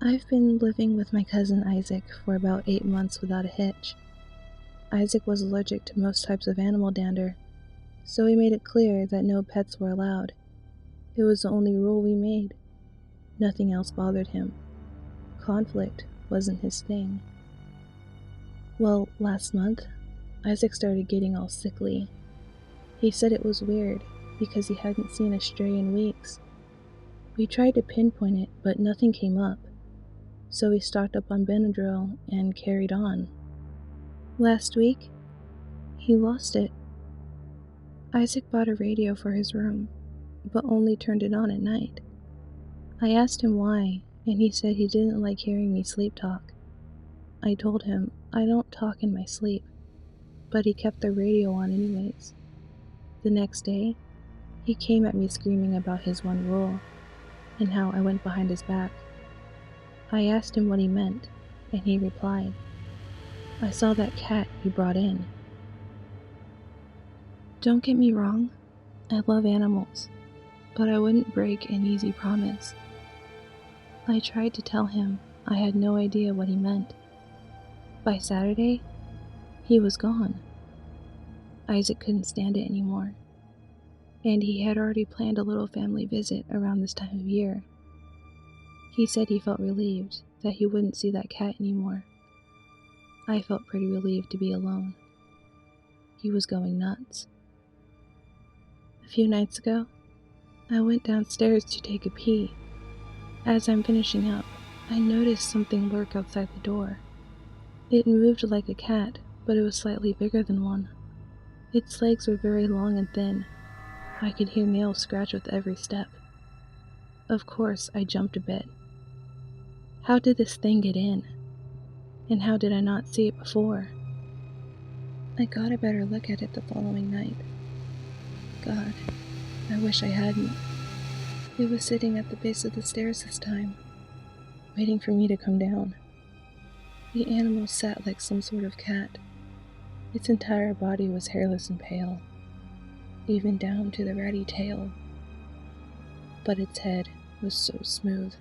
I've been living with my cousin Isaac for about 8 months without a hitch. Isaac was allergic to most types of animal dander, so we made it clear that no pets were allowed. It was the only rule we made. Nothing else bothered him. Conflict wasn't his thing. Well, last month, Isaac started getting all sickly. He said it was weird because he hadn't seen a stray in weeks. We tried to pinpoint it, but nothing came up. So we stocked up on Benadryl and carried on. Last week, he lost it. Isaac bought a radio for his room, but only turned it on at night. I asked him why, and he said he didn't like hearing me sleep talk. I told him I don't talk in my sleep, but he kept the radio on anyways. The next day, he came at me screaming about his one rule, and how I went behind his back. I asked him what he meant, and he replied, "I saw that cat you brought in." Don't get me wrong, I love animals, but I wouldn't break an easy promise. I tried to tell him I had no idea what he meant. By Saturday, he was gone. Isaac couldn't stand it anymore, and he had already planned a little family visit around this time of year. He said he felt relieved that he wouldn't see that cat anymore. I felt pretty relieved to be alone. He was going nuts. A few nights ago, I went downstairs to take a pee. As I'm finishing up, I noticed something lurk outside the door. It moved like a cat, but it was slightly bigger than one. Its legs were very long and thin. I could hear nails scratch with every step. Of course, I jumped a bit. How did this thing get in? And how did I not see it before? I got a better look at it the following night. God, I wish I hadn't. It was sitting at the base of the stairs this time, waiting for me to come down. The animal sat like some sort of cat. Its entire body was hairless and pale, even down to the ratty tail. But its head was so smooth.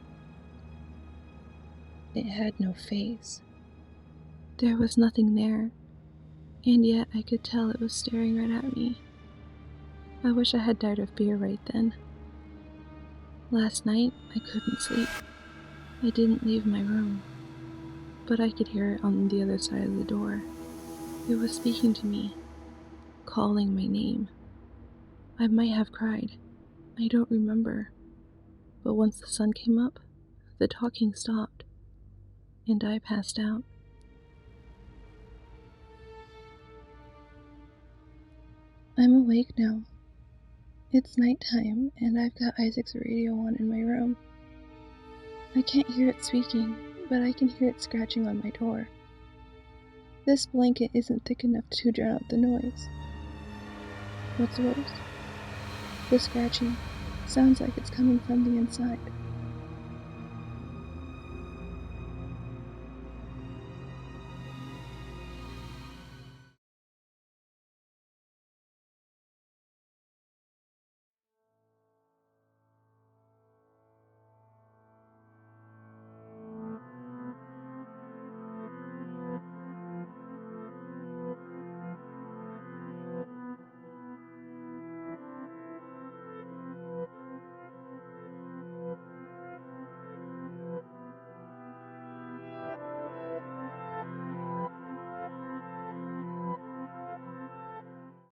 It had no face. There was nothing there, and yet I could tell it was staring right at me. I wish I had died of fear right then. Last night, I couldn't sleep. I didn't leave my room, but I could hear it on the other side of the door. It was speaking to me, calling my name. I might have cried. I don't remember. But once the sun came up, the talking stopped, and I passed out. I'm awake now. It's nighttime, and I've got Isaac's radio on in my room. I can't hear it speaking, but I can hear it scratching on my door. This blanket isn't thick enough to drown out the noise. What's worse, the scratching sounds like it's coming from the inside.